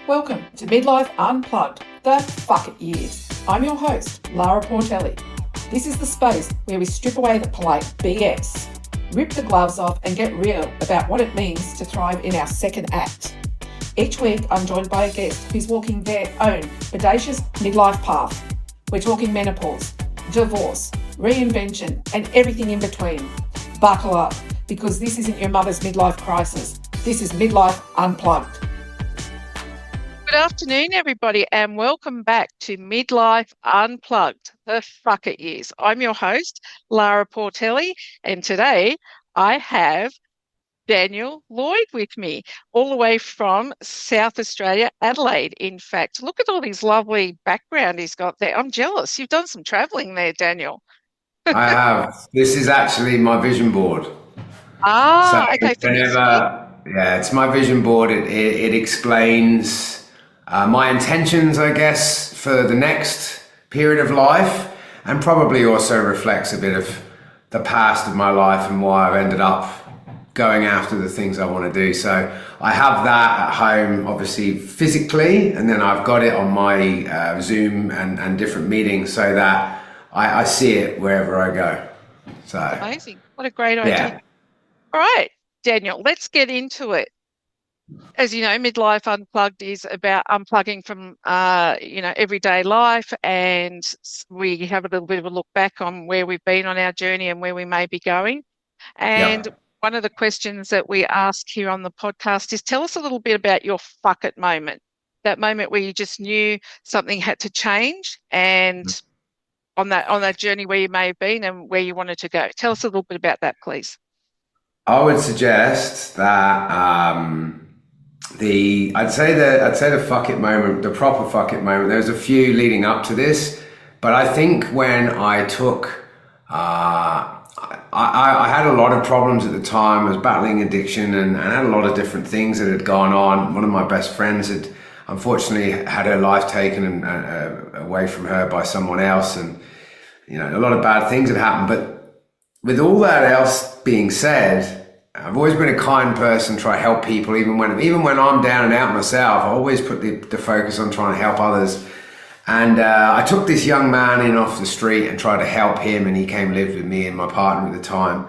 Welcome to Midlife Unplugged, the fuck it years. I'm your host, Lara Portelli. This is the space where we strip away the polite BS, rip the gloves off and get real about what it means to thrive in our second act. Each week, I'm joined by a guest who's walking their own bodacious midlife path. We're talking menopause, divorce, reinvention, and everything in between. Buckle up, because this isn't your mother's midlife crisis. This is Midlife Unplugged. Good afternoon, everybody, and welcome back to Midlife Unplugged, the fuck it years. I'm your host, Lara Portelli, and today I have Daniel Lloyd with me, all the way from South Australia, Adelaide, in fact. Look at all his lovely background he's got there. I'm jealous. You've done some travelling there, Daniel. I have. This is actually my vision board. Okay. It's my vision board. It explains my intentions, I guess, for the next period of life, and probably also reflects a bit of the past of my life and why I've ended up going after the things I want to do. So I have that at home, obviously physically, and then I've got it on my Zoom and different meetings so that I see it wherever I go. So amazing. What a great idea. Yeah. All right, Daniel, let's get into it. As you know, Midlife Unplugged is about unplugging from, everyday life, and we have a little bit of a look back on where we've been on our journey and where we may be going. And one of the questions that we ask here on the podcast is, tell us a little bit about your fuck it moment, that moment where you just knew something had to change, and on that journey where you may have been and where you wanted to go. Tell us a little bit about that, please. I would suggest that I'd say the fuck it moment, the proper fuck it moment. There's a few leading up to this, but I think when I took, I had a lot of problems at the time. I was battling addiction and had a lot of different things that had gone on. One of my best friends had unfortunately had her life taken away from her by someone else, and a lot of bad things had happened. But with all that else being said, I've always been a kind person, try to help people, even when I'm down and out myself. I always put the focus on trying to help others. And I took this young man in off the street and tried to help him, and he came live with me and my partner at the time.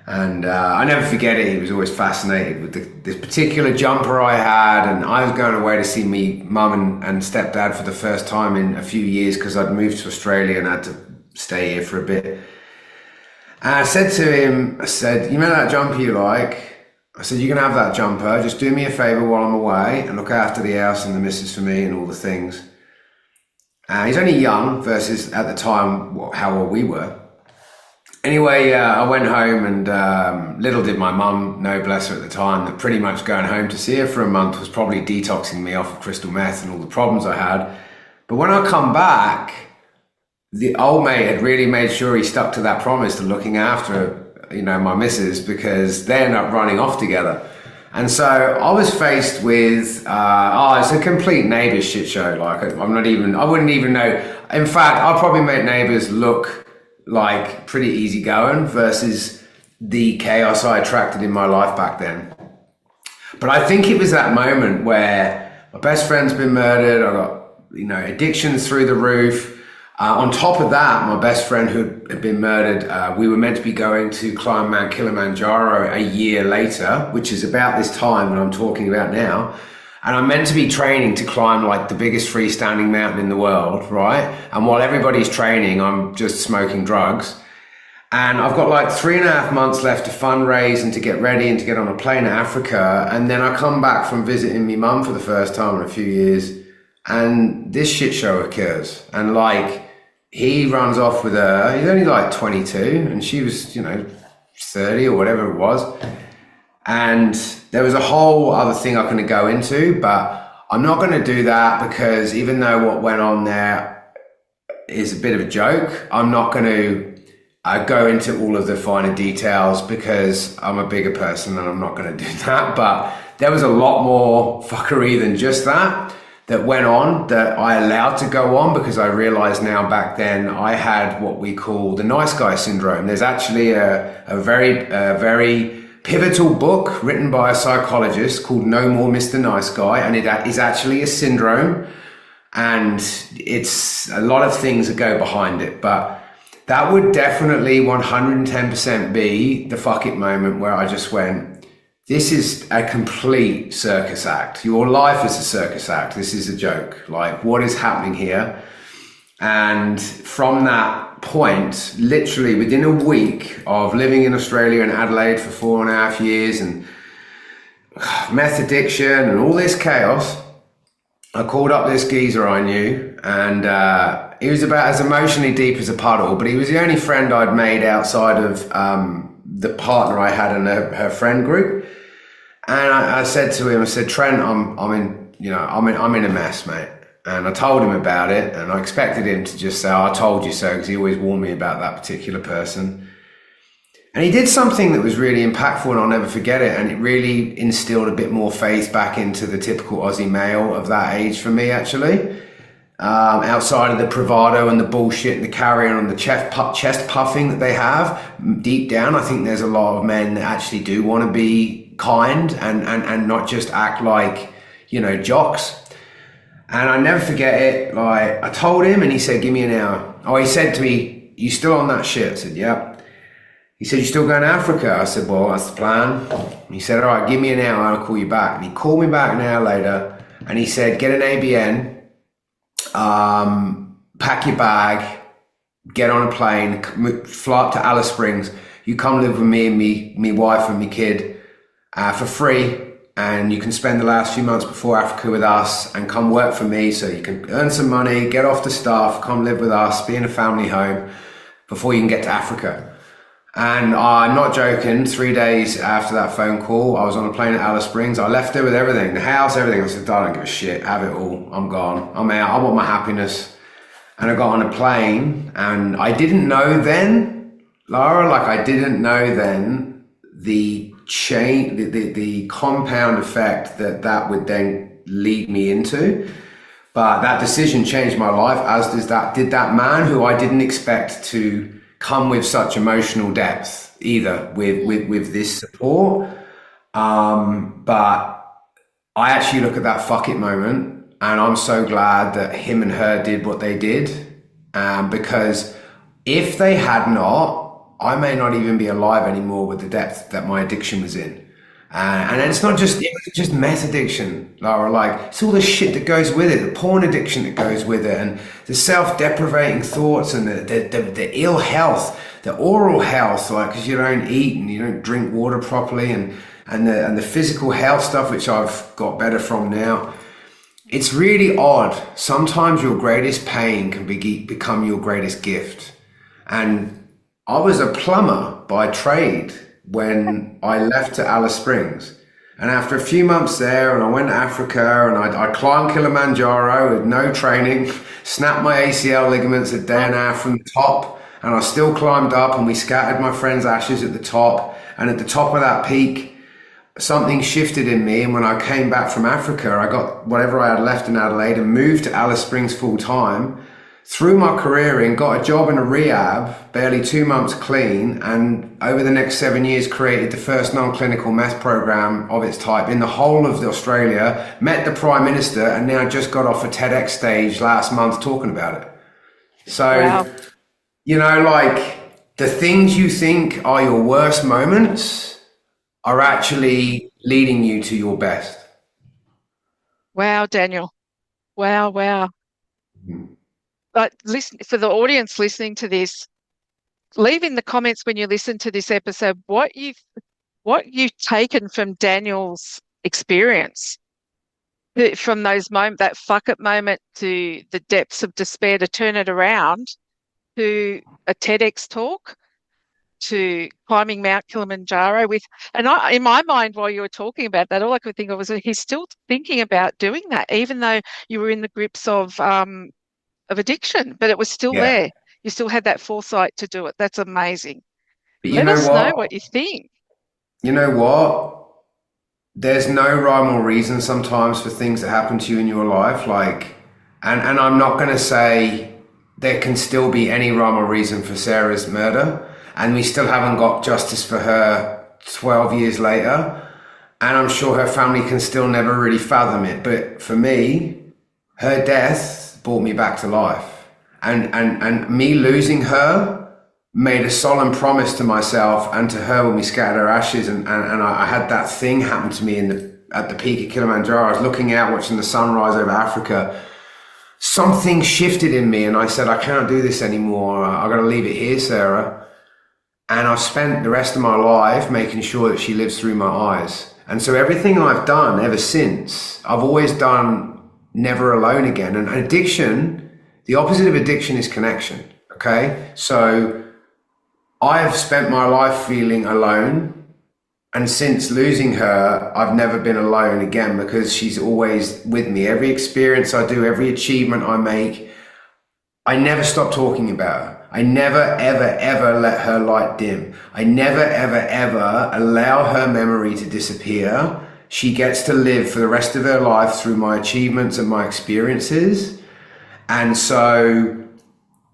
And I never forget it. He was always fascinated with this particular jumper I had, and I was going away to see me mum and stepdad for the first time in a few years because I'd moved to Australia and had to stay here for a bit. And I said to him, you know that jumper you like? I said, you can have that jumper. Just do me a favour while I'm away and look after the house and the missus for me and all the things. He's only young versus at the time how old we were. Anyway, I went home, and little did my mum know, bless her at the time, that pretty much going home to see her for a month was probably detoxing me off of crystal meth and all the problems I had. But when I come back, the old mate had really made sure he stuck to that promise to looking after, my missus, because they ended up running off together. And so I was faced with, it's a complete neighbours shit show. Like I wouldn't even know. In fact, I'll probably make neighbours look like pretty easygoing versus the chaos I attracted in my life back then. But I think it was that moment where my best friend's been murdered. I got, addictions through the roof. On top of that, my best friend who had been murdered, we were meant to be going to climb Mount Kilimanjaro a year later, which is about this time that I'm talking about now. And I'm meant to be training to climb like the biggest freestanding mountain in the world, right? And while everybody's training, I'm just smoking drugs. And I've got like 3.5 months left to fundraise and to get ready and to get on a plane to Africa. And then I come back from visiting my mum for the first time in a few years, and this shit show occurs. And he runs off with her. He's only like 22 and she was, 30 or whatever it was. And there was a whole other thing I couldn't go into, but I'm not going to do that because even though what went on there is a bit of a joke, I'm not going to go into all of the finer details because I'm a bigger person and I'm not going to do that. But there was a lot more fuckery than just that went on that I allowed to go on because I realized now back then I had what we call the nice guy syndrome. There's actually a very pivotal book written by a psychologist called No More Mr. Nice Guy, and it is actually a syndrome, and it's a lot of things that go behind it, but that would definitely 110% be the fuck it moment where I just went, this is a complete circus act. Your life is a circus act. This is a joke. Like, what is happening here? And from that point, literally within a week of living in Australia and Adelaide for 4.5 years and meth addiction and all this chaos, I called up this geezer I knew, and he was about as emotionally deep as a puddle, but he was the only friend I'd made outside of the partner I had in her friend group. And I said to him, I said, Trent, I'm in a mess, mate. And I told him about it, and I expected him to just say, I told you so, because he always warned me about that particular person. And he did something that was really impactful, and I'll never forget it. And it really instilled a bit more faith back into the typical Aussie male of that age for me, actually. Outside of the bravado and the bullshit and the carry-on and the chest puffing that they have, deep down, I think there's a lot of men that actually do want to be kind and not just act like, jocks. And I never forget it. Like, I told him, and he said, give me an hour. Oh, he said to me, you still on that shit? I said, yep. He said, you still going to Africa? I said, well, that's the plan. He said, all right, give me an hour and I'll call you back. And he called me back an hour later, and he said, get an ABN, pack your bag, get on a plane, fly up to Alice Springs. You come live with me and me wife and me kid for free. And you can spend the last few months before Africa with us and come work for me, so you can earn some money, get off the staff, come live with us, be in a family home before you can get to Africa. And I'm not joking, 3 days after that phone call, I was on a plane at Alice Springs. I left there with everything, the house, everything. I said, I don't give a shit, have it all. I'm gone, I'm out, I want my happiness. And I got on a plane, and I didn't know then, Lara, I didn't know then the compound effect that would then lead me into. But that decision changed my life, as did that man who I didn't expect to come with such emotional depth either with this support. But I actually look at that fuck it moment, and I'm so glad that him and her did what they did, because if they had not, I may not even be alive anymore with the depth that my addiction was in. And it's not just meth addiction, Lara, it's all the shit that goes with it, the porn addiction that goes with it, and the self-deprivating thoughts, and the ill health, the oral health, because you don't eat and you don't drink water properly, and the physical health stuff, which I've got better from now. It's really odd. Sometimes your greatest pain can become your greatest gift. And I was a plumber by trade when I left to Alice Springs. And after a few months there, and I went to Africa, and I climbed Kilimanjaro with no training, snapped my ACL ligaments a day and a half from the top, and I still climbed up, and we scattered my friend's ashes at the top. And at the top of that peak, something shifted in me. And when I came back from Africa, I got whatever I had left in Adelaide and moved to Alice Springs full time. Threw my career in, got a job in a rehab, barely 2 months clean, and over the next 7 years created the first non-clinical meth program of its type in the whole of Australia, met the Prime Minister, and now just got off a TEDx stage last month talking about it. So, wow. The things you think are your worst moments are actually leading you to your best. Wow, Daniel. Wow. But listen, for the audience listening to this, leave in the comments when you listen to this episode what you've taken from Daniel's experience, from those moments, that fuck it moment, to the depths of despair, to turn it around, to a TEDx talk, to climbing Mount Kilimanjaro in my mind, while you were talking about that, all I could think of was that he's still thinking about doing that, even though you were in the grips of addiction, but it was still there. You still had that foresight to do it. That's amazing. But Let us know what you think. You know what? There's no rhyme or reason sometimes for things that happen to you in your life. And I'm not going to say there can still be any rhyme or reason for Sarah's murder, and we still haven't got justice for her 12 years later. And I'm sure her family can still never really fathom it. But for me, her death brought me back to life. And me losing her made a solemn promise to myself and to her when we scattered her ashes. And I had that thing happen to me at the peak of Kilimanjaro. I was looking out, watching the sunrise over Africa. Something shifted in me and I said, I can't do this anymore. I've got to leave it here, Sarah. And I've spent the rest of my life making sure that she lives through my eyes. And so everything I've done ever since, I've always done never alone again. And addiction, the opposite of addiction is connection. Okay. So I have spent my life feeling alone. And since losing her, I've never been alone again because she's always with me. Every experience I do, every achievement I make, I never stop talking about her. I never, ever, ever let her light dim. I never, ever, ever allow her memory to disappear. She gets to live for the rest of her life through my achievements and my experiences. And so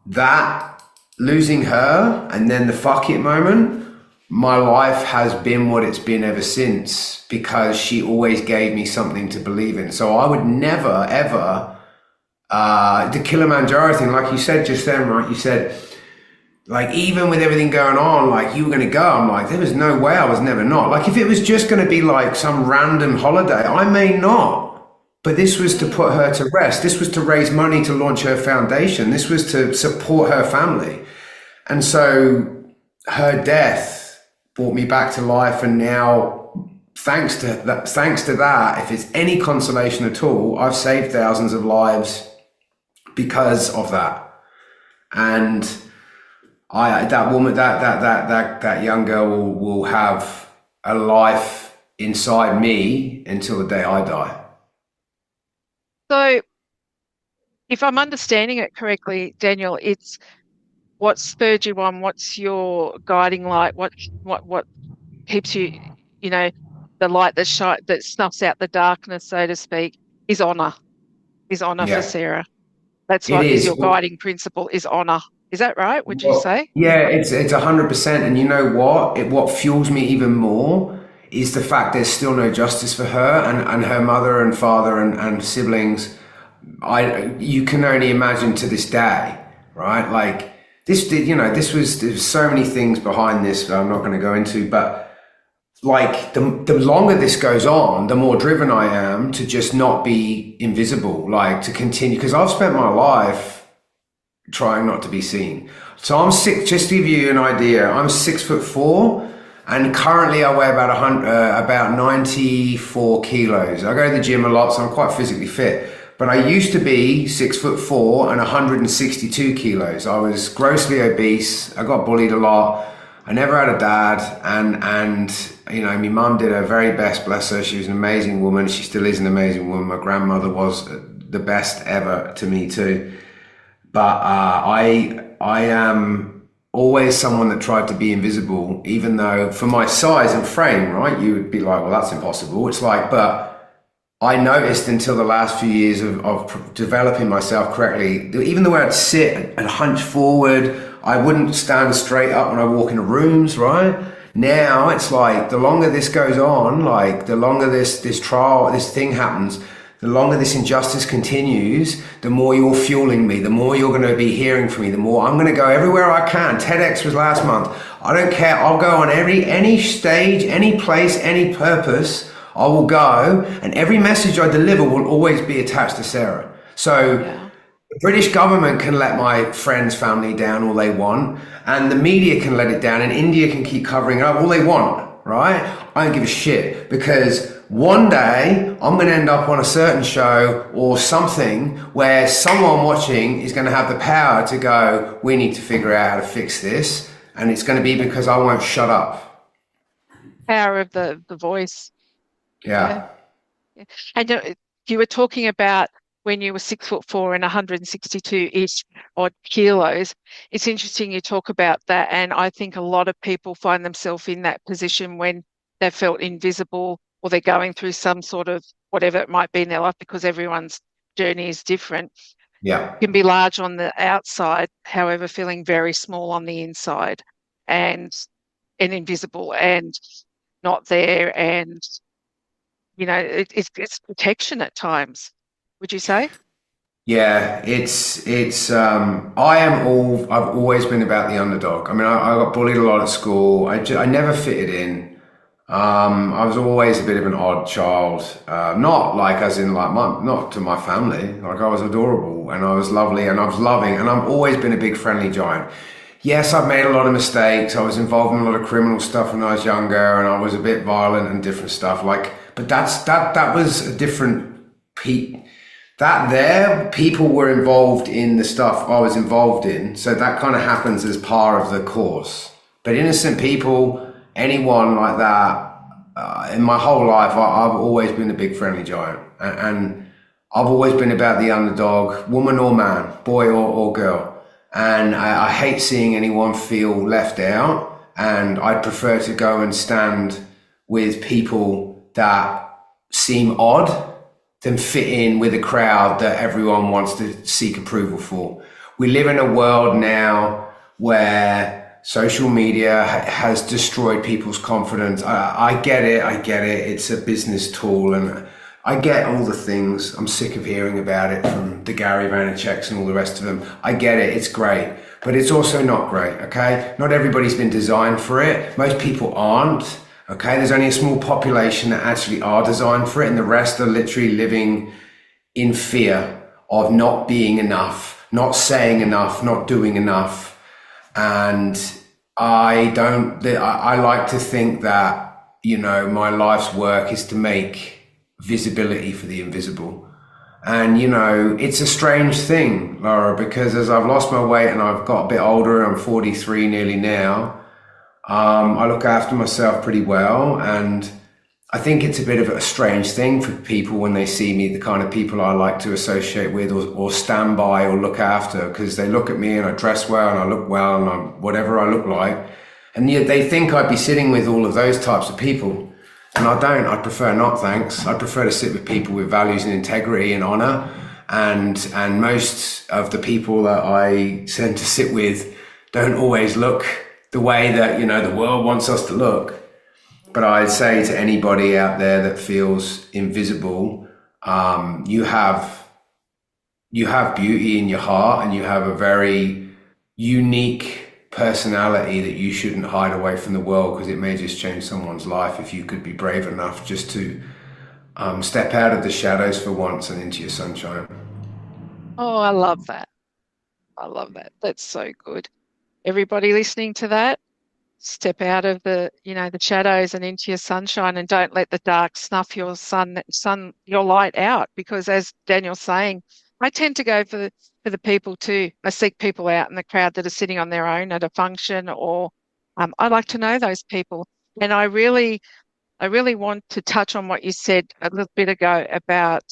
that losing her and then the fuck it moment, my life has been what it's been ever since because she always gave me something to believe in. So I would never, ever, the Kilimanjaro thing, like you said just then, right? You said, like, even with everything going on, like, you were going to go. I'm like, there was no way I was never not. Like, if it was just going to be like some random holiday, I may not. But this was to put her to rest. This was to raise money to launch her foundation. This was to support her family. And so her death brought me back to life, and now thanks to that, if it's any consolation at all, I've saved thousands of lives because of that. And that woman, that young girl will have a life inside me until the day I die. So if I'm understanding it correctly, Daniel, it's what spurred you on, what's your guiding light, what keeps you, the light that snuffs out the darkness, so to speak, is honor for Sarah. That's what is your guiding principle, is honor. Is that right? Would you say? Yeah, it's 100%. And you know what? What fuels me even more is the fact there's still no justice for her and her mother and father and siblings. You can only imagine to this day, right? Like there's so many things behind this that I'm not going to go into, but like the longer this goes on, the more driven I am to just not be invisible, like to continue, because I've spent my life trying not to be seen. So I'm six, just to give you an idea, I'm 6'4", and currently I weigh about 94 kilos. I go to the gym a lot, so I'm quite physically fit. But I used to be 6'4" and 162 kilos. I was grossly obese. I got bullied a lot. I never had a dad, and my mum did her very best, bless her. She was an amazing woman. She still is an amazing woman. My grandmother was the best ever to me too. But I am always someone that tried to be invisible, even though for my size and frame, right, you would be like, well, that's impossible. It's like, but I noticed until the last few years of developing myself correctly, even the way I'd sit and hunch forward, I wouldn't stand straight up when I walk into rooms, right? Now it's like the longer this goes on, like the longer this trial, this thing happens, the longer this injustice continues, the more you're fueling me, the more you're going to be hearing from me, the more I'm going to go everywhere I can. TEDx was last month. I don't care. I'll go on any stage, any place, any purpose. I will go, and every message I deliver will always be attached to Sarah. So the British government can let my friends' family down all they want, and the media can let it down, and India can keep covering it up all they want, right? I don't give a shit, because one day I'm going to end up on a certain show or something where someone watching is going to have the power to go, we need to figure out how to fix this, and it's going to be because I won't shut up. Power of the voice. Yeah. And you were talking about when you were 6'4" and 162-ish odd kilos. It's interesting you talk about that, and I think a lot of people find themselves in that position when they felt invisible or they're going through some sort of whatever it might be in their life, because everyone's journey is different. Yeah. You can be large on the outside, however, feeling very small on the inside and invisible. And not there, and it's protection at times. Would you say? Yeah, I've always been about the underdog. I mean, I got bullied a lot at school. I never fitted in. I was always a bit of an odd child. Not like as in like not to my family. Like I was adorable and I was lovely and I was loving and I've always been a big friendly giant. Yes, I've made a lot of mistakes. I was involved in a lot of criminal stuff when I was younger and I was a bit violent and different stuff. But that was a different people were involved in the stuff I was involved in. So that kind of happens as part of the course. But innocent people, anyone like that, in my whole life, I've always been a big friendly giant. And I've always been about the underdog, woman or man, boy or girl. And I hate seeing anyone feel left out. And I'd prefer to go and stand with people that seem odd than fit in with a crowd that everyone wants to seek approval for. We live in a world now where social media has destroyed people's confidence. I get it. It's a business tool and I get all the things. I'm sick of hearing about it from the Gary Vaynerchuk's and all the rest of them. I get it. It's great, but it's also not great. Okay. Not everybody's been designed for it. Most people aren't. Okay, there's only a small population that actually are designed for it, and the rest are literally living in fear of not being enough, not saying enough, not doing enough. And I like to think that, my life's work is to make visibility for the invisible. And, it's a strange thing, Lara, because as I've lost my weight and I've got a bit older, I'm 43 nearly now, I look after myself pretty well, and I think it's a bit of a strange thing for people when they see me, the kind of people I like to associate with or stand by or look after, because they look at me and I dress well and I look well and I'm whatever I look like, and yet they think I'd be sitting with all of those types of people, and I don't. I prefer not, thanks. I prefer to sit with people with values and integrity and honor, and most of the people that I tend to sit with don't always look the way that the world wants us to look. But I'd say to anybody out there that feels invisible, you have beauty in your heart and you have a very unique personality that you shouldn't hide away from the world, because it may just change someone's life if you could be brave enough just to step out of the shadows for once and into your sunshine. Oh, I love that. That's so good. Everybody listening to that, step out of the shadows and into your sunshine, and don't let the dark snuff your your light out. Because as Daniel's saying, I tend to go for the people too. I seek people out in the crowd that are sitting on their own at a function, or I like to know those people. And I really want to touch on what you said a little bit ago about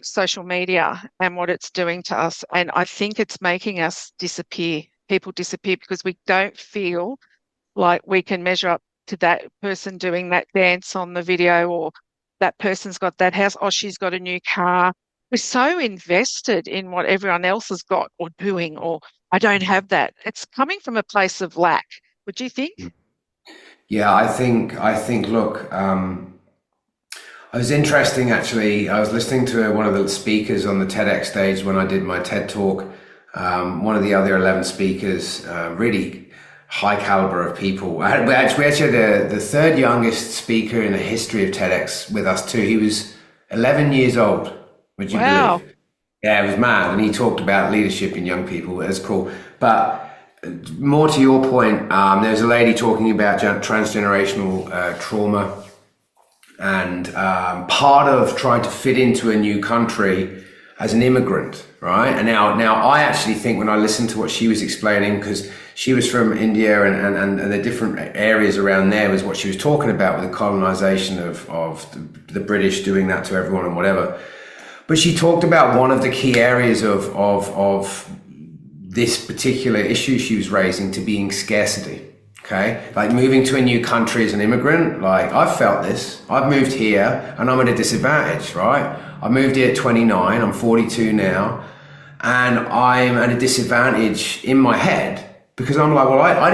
social media and what it's doing to us. And I think it's making us disappear. People disappear because we don't feel like we can measure up to that person doing that dance on the video, or that person's got that house, or she's got a new car. We're so invested in what everyone else has got or doing, or I don't have that. It's coming from a place of lack. Would you think? Yeah, I think, look, it was interesting actually. I was listening to one of the speakers on the TEDx stage when I did my TED talk. One of the other 11 speakers, really high caliber of people. We actually had the third youngest speaker in the history of TEDx with us too. He was 11 years old. Would you believe? Yeah, it was mad. And he talked about leadership in young people. It was cool. But more to your point, there's a lady talking about transgenerational trauma, and part of trying to fit into a new country as an immigrant, right? And now I actually think, when I listened to what she was explaining, because she was from India and the different areas around there, was what she was talking about with the colonization of the British doing that to everyone and whatever. But she talked about one of the key areas of this particular issue she was raising to being scarcity. Okay, like moving to a new country as an immigrant, like I've felt this. I've moved here and I'm at a disadvantage, right? I moved here at 29, I'm 42 now, and I'm at a disadvantage in my head because I'm like, well, I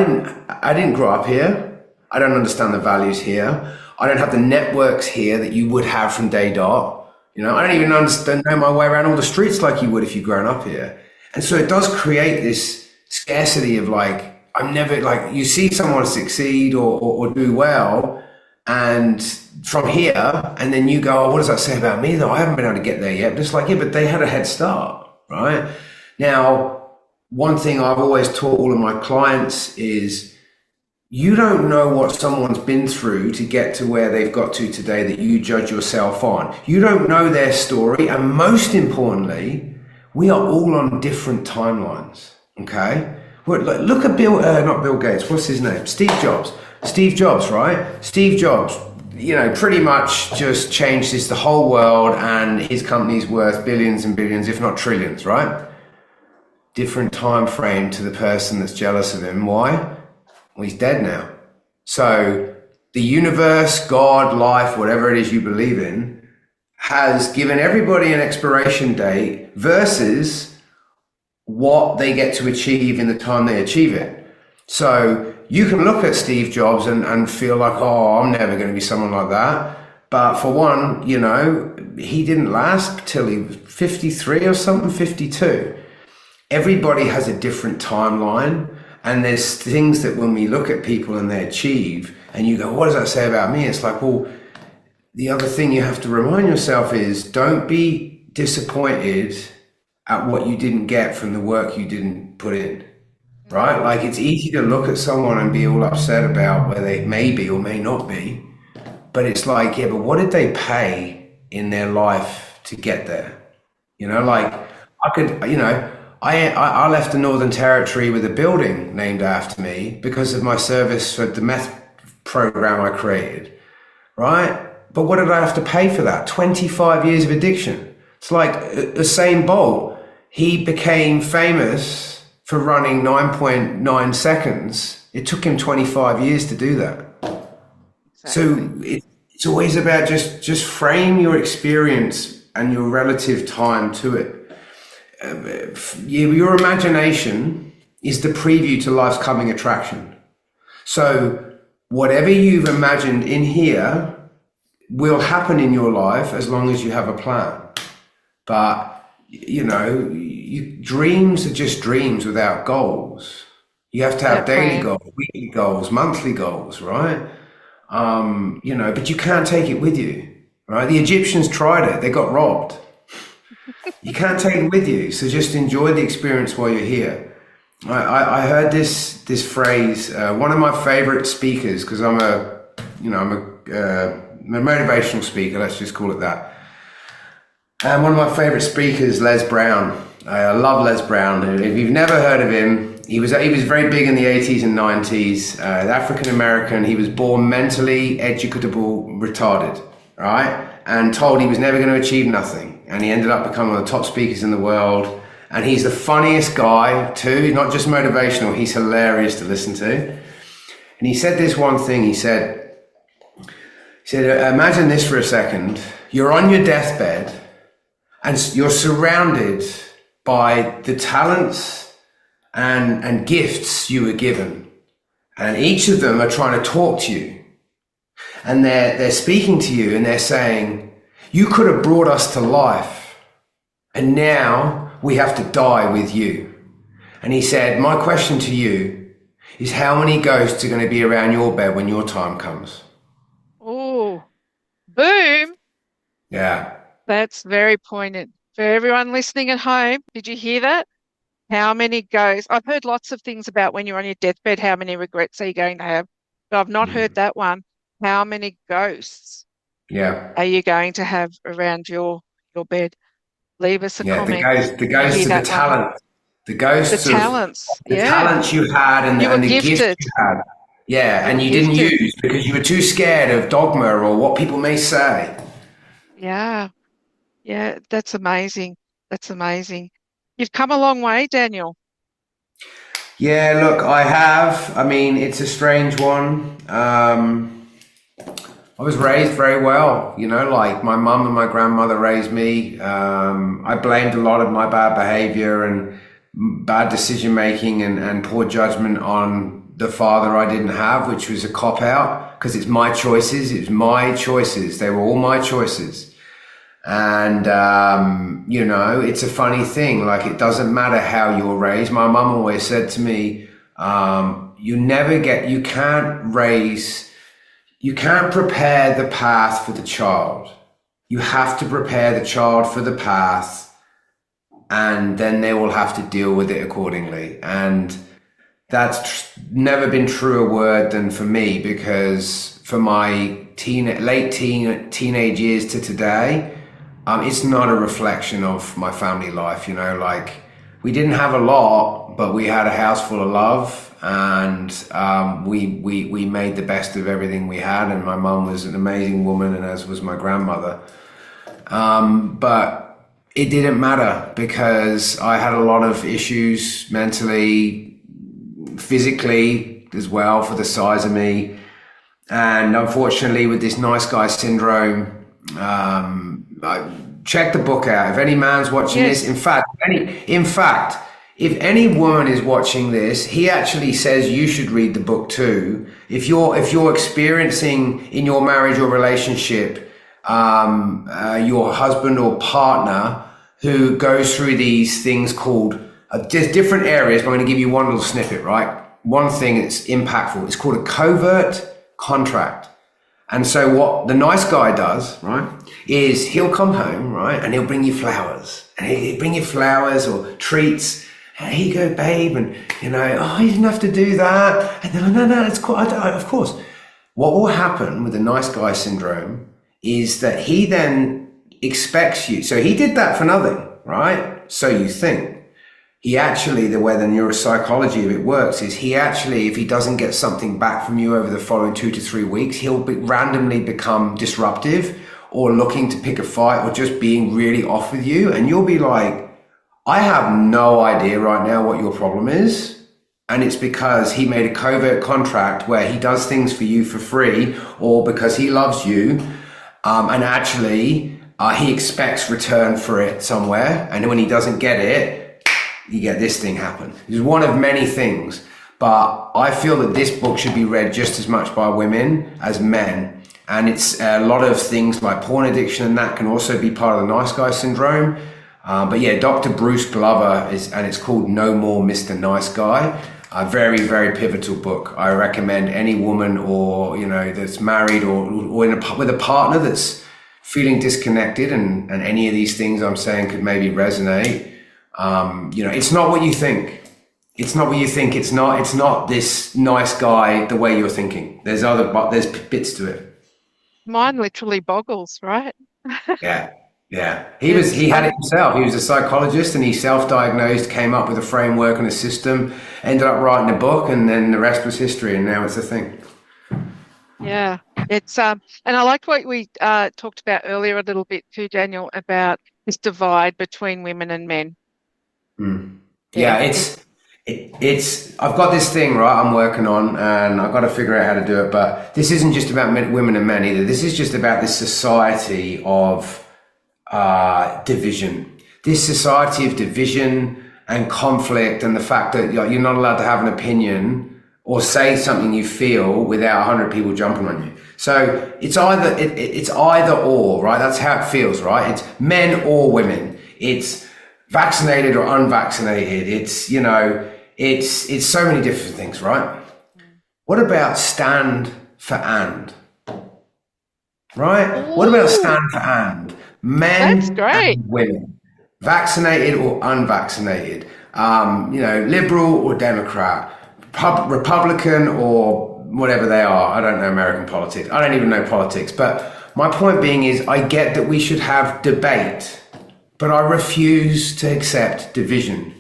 didn't grow up here. I don't understand the values here. I don't have the networks here that you would have from day dot. You know, I don't even know my way around all the streets like you would if you'd grown up here. And so it does create this scarcity of like, I'm never like, you see someone succeed or do well, and from here, and then you go, oh, what does that say about me though? I haven't been able to get there yet. But it's like, yeah, but they had a head start, right? Now, one thing I've always taught all of my clients is you don't know what someone's been through to get to where they've got to today that you judge yourself on. You don't know their story. And most importantly, we are all on different timelines, okay? Look at not Bill Gates, what's his name? Steve Jobs. Steve Jobs, right? Steve Jobs, you know, pretty much just changed the whole world, and his company's worth billions and billions, if not trillions, right? Different time frame to the person that's jealous of him. Why? Well, he's dead now. So the universe, God, life, whatever it is you believe in, has given everybody an expiration date versus what they get to achieve in the time they achieve it. So you can look at Steve Jobs and feel like, oh, I'm never going to be someone like that. But for one, you know, he didn't last till he was 53 or something, 52. Everybody has a different timeline. And there's things that when we look at people and they achieve and you go, what does that say about me? It's like, well, the other thing you have to remind yourself is don't be disappointed at what you didn't get from the work you didn't put in, right? Like it's easy to look at someone and be all upset about where they may be or may not be, but it's like, yeah, but what did they pay in their life to get there? You know, like I could, you know, I left the Northern Territory with a building named after me because of my service for the meth program I created, right? But what did I have to pay for that? 25 years of addiction. It's like Usain Bolt. He became famous for running 9.9 seconds. It took him 25 years to do that. Exactly. So it's always about just frame your experience and your relative time to it. Your imagination is the preview to life's coming attraction. So whatever you've imagined in here will happen in your life as long as you have a plan. But, you know, dreams are just dreams without goals. You have to have daily goals, weekly goals, monthly goals, right? You know, but you can't take it with you, right? The Egyptians tried it. They got robbed. You can't take it with you. So just enjoy the experience while you're here. I heard this phrase, one of my favorite speakers, because I'm a motivational speaker, let's just call it that. And one of my favorite speakers, Les Brown. I love Les Brown. If you've never heard of him, he was very big in the 80s and 90s. African American. He was born mentally educatable, retarded, right? And told he was never going to achieve nothing. And he ended up becoming one of the top speakers in the world. And he's the funniest guy too. He's not just motivational, he's hilarious to listen to. And he said this one thing. He said, imagine this for a second. You're on your deathbed and you're surrounded by the talents and gifts you were given. And each of them are trying to talk to you. And they're speaking to you and they're saying, you could have brought us to life. And now we have to die with you. And he said, my question to you is how many ghosts are going to be around your bed when your time comes? Oh, boom. Yeah. That's very poignant. For everyone listening at home, did you hear that? How many ghosts? I've heard lots of things about when you're on your deathbed, how many regrets are you going to have? But I've not heard that one. How many ghosts are you going to have around your bed? Leave us a comment. The ghosts of the talent. The ghosts of the talents you had and the gifts you had. Yeah, and you didn't use because you were too scared of dogma or what people may say. Yeah. Yeah, that's amazing. That's amazing. You've come a long way, Daniel. Yeah, look, I have. I mean, it's a strange one. I was raised very well, you know, like my mum and my grandmother raised me. I blamed a lot of my bad behavior and bad decision making and poor judgment on the father I didn't have, which was a cop-out, because it's my choices. It was my choices. They were all my choices. And, you know, it's a funny thing. Like, it doesn't matter how you're raised. My mum always said to me, you can't prepare the path for the child. You have to prepare the child for the path, and then they will have to deal with it accordingly. And that's never been truer word than for me, because for my teenage years to today, it's not a reflection of my family life. You know, like, we didn't have a lot, but we had a house full of love, and we made the best of everything we had. And my mum was an amazing woman, and as was my grandmother. But it didn't matter, because I had a lot of issues mentally, physically as well, for the size of me. And unfortunately, with this nice guy syndrome, check the book out. If any man's watching this, in fact, if any woman is watching this, he actually says you should read the book too. If you're experiencing in your marriage or relationship, your husband or partner who goes through these things called, there's different areas, but I'm going to give you one little snippet, right? One thing that's impactful. It's called a covert contract. And so what the nice guy does, right, is he'll come home, right, and he'll bring you flowers. And he'll bring you flowers or treats. And here you go, babe. And, you know, oh, you didn't have to do that. And then, no, it's cool. Of course. What will happen with the nice guy syndrome is that he then expects you. So he did that for nothing, right? So you think. He actually, the way the neuropsychology of it works is he actually, if he doesn't get something back from you over the following 2 to 3 weeks, he'll randomly become disruptive or looking to pick a fight or just being really off with you. And you'll be like, I have no idea right now what your problem is. And it's because he made a covert contract where he does things for you for free or because he loves you. And actually, he expects return for it somewhere. And when he doesn't get it, you get this thing happen. It's one of many things, but I feel that this book should be read just as much by women as men. And it's a lot of things like porn addiction, and that can also be part of the nice guy syndrome. But yeah, Dr. Bruce Glover and it's called No More Mr. Nice Guy. A very, very pivotal book. I recommend any woman or, you know, that's married or with a partner that's feeling disconnected, and any of these things I'm saying could maybe resonate. You know, it's not what you think. It's not what you think. It's not this nice guy the way you're thinking. There's bits to it. Mine literally boggles, right? Yeah. He had it himself. He was a psychologist and he self-diagnosed, came up with a framework and a system, ended up writing a book, and then the rest was history, and now it's a thing. Yeah. It's and I liked what we talked about earlier a little bit too, Daniel, about this divide between women and men. Yeah, it's I've got this thing, right, I'm working on, and I've got to figure out how to do it. But this isn't just about women and men either. This is just about this society of division. This society of division and conflict, and the fact that you're not allowed to have an opinion or say something you feel without 100 people jumping on you. So it's either or, right? That's how it feels, right? It's men or women. It's vaccinated or unvaccinated. It's, you know, it's so many different things, right? What about stand for and? Right? Ooh. What about stand for and? Men That's great. And women. Vaccinated or unvaccinated. You know, liberal or Democrat. Republican or whatever they are. I don't know American politics. I don't even know politics. But my point being is, I get that we should have debate, but I refuse to accept division.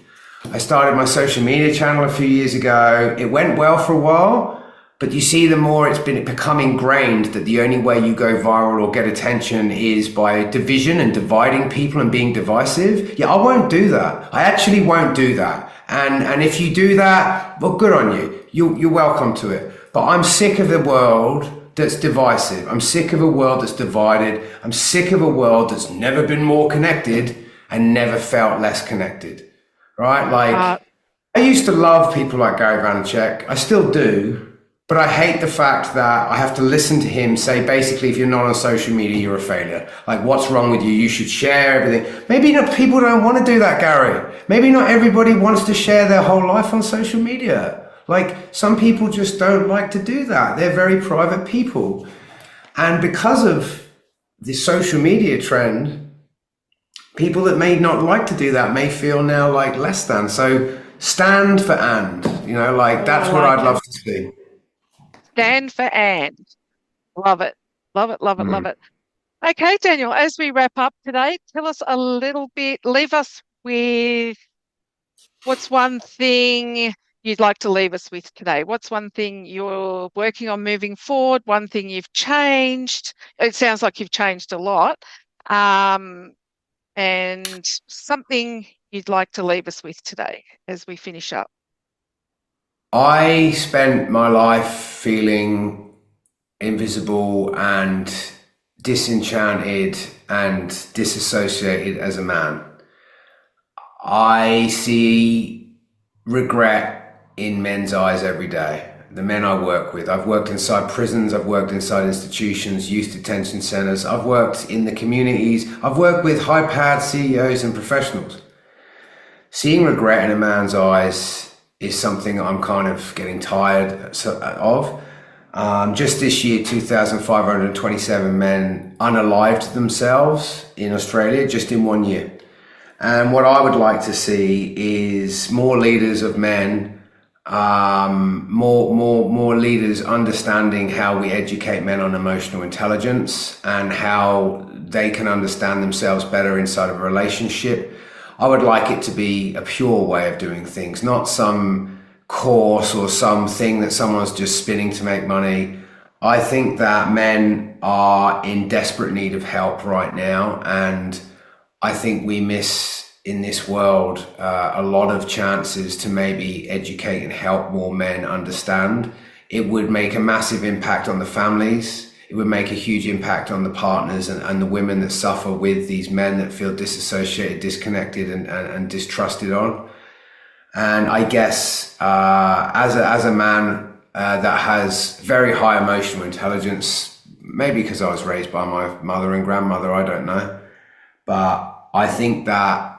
I started my social media channel a few years ago. It went well for a while, but you see, the more it's become ingrained that the only way you go viral or get attention is by division and dividing people and being divisive. Yeah, I won't do that. I actually won't do that. And if you do that, well, good on you. You're welcome to it. But I'm sick of the world that's divisive. I'm sick of a world that's divided. I'm sick of a world that's never been more connected and never felt less connected, right? Like, I used to love people like Gary Vaynerchuk. I still do. But I hate the fact that I have to listen to him say, basically, if you're not on social media, you're a failure. Like, what's wrong with you? You should share everything. Maybe not, people don't want to do that, Gary. Maybe not everybody wants to share their whole life on social media. Like, some people just don't like to do that. They're very private people. And because of the social media trend, people that may not like to do that may feel now like less than. So stand for and, like, that's what I'd love to see. Stand for and. Love it. Love it, love it, love it. Okay, Daniel, as we wrap up today, tell us a little bit, leave us with what's one thing you'd like to leave us with today? What's one thing you're working on moving forward? One thing you've changed? It sounds like you've changed a lot. And something you'd like to leave us with today as we finish up. I spent my life feeling invisible and disenchanted and disassociated as a man. I see regret in men's eyes every day. The men I work with. I've worked inside prisons, I've worked inside institutions, youth detention centers, I've worked in the communities, I've worked with high-powered CEOs and professionals. Seeing regret in a man's eyes is something I'm kind of getting tired of. Just this year, 2,527 men unalived themselves in Australia just in 1 year. And what I would like to see is more leaders of men, more leaders understanding how we educate men on emotional intelligence and how they can understand themselves better inside of a relationship. I would like it to be a pure way of doing things, not some course or something that someone's just spinning to make money. I think that men are in desperate need of help right now, and I think we miss in this world a lot of chances to maybe educate and help more men understand. It would make a massive impact on the families. It would make a huge impact on the partners and the women that suffer with these men that feel disassociated, disconnected, and distrusted on. And I guess as a man that has very high emotional intelligence, maybe because I was raised by my mother and grandmother, I don't know. But I think that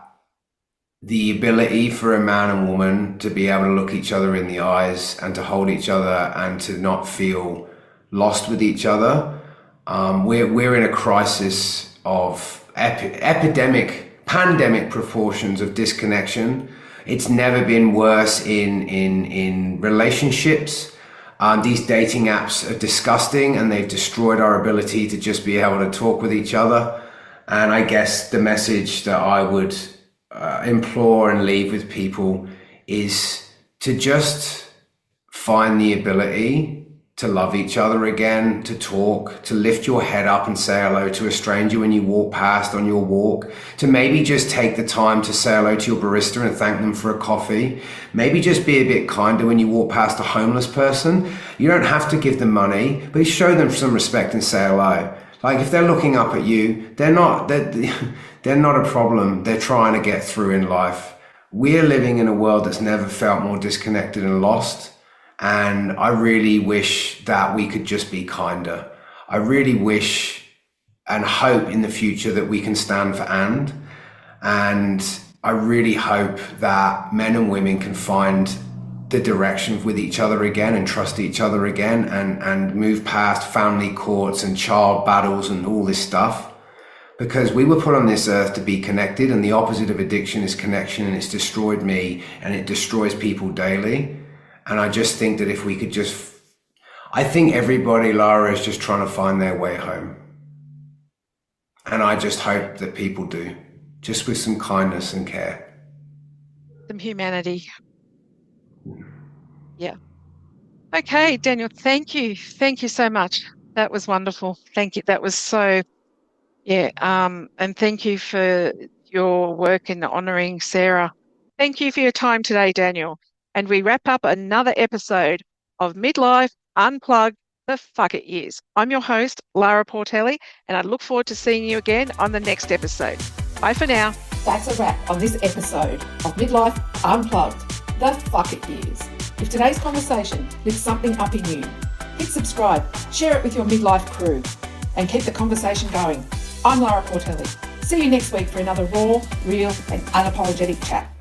the ability for a man and woman to be able to look each other in the eyes and to hold each other and to not feel lost with each other. We're in a crisis of pandemic proportions of disconnection. It's never been worse in relationships. These dating apps are disgusting and they've destroyed our ability to just be able to talk with each other. And I guess the message that I would implore and leave with people is to just find the ability to love each other again, to talk, to lift your head up and say hello to a stranger when you walk past on your walk, to maybe just take the time to say hello to your barista and thank them for a coffee. Maybe just be a bit kinder when you walk past a homeless person. You don't have to give them money, but show them some respect and say hello. Like if they're looking up at you, they're not a problem. They're trying to get through in life. We're living in a world that's never felt more disconnected and lost. And I really wish that we could just be kinder. I really wish and hope in the future that we can stand for and I really hope that men and women can find the direction with each other again and trust each other again and move past family courts and child battles and all this stuff. Because we were put on this earth to be connected, and the opposite of addiction is connection, and it's destroyed me and it destroys people daily. And I just think that if we could I think everybody, Lara, is just trying to find their way home. And I just hope that people do, just with some kindness and care. Some humanity. Yeah. Okay, Daniel, thank you. Thank you so much. That was wonderful. Thank you. That was so, yeah. And thank you for your work in honouring Sarah. Thank you for your time today, Daniel. And we wrap up another episode of Midlife Unplugged, the Fuck It Years. I'm your host, Lara Portelli, and I look forward to seeing you again on the next episode. Bye for now. That's a wrap on this episode of Midlife Unplugged, the fuck it is. If today's conversation lit something up in you, hit subscribe, share it with your midlife crew, and keep the conversation going. I'm Lara Portelli. See you next week for another raw, real, and unapologetic chat.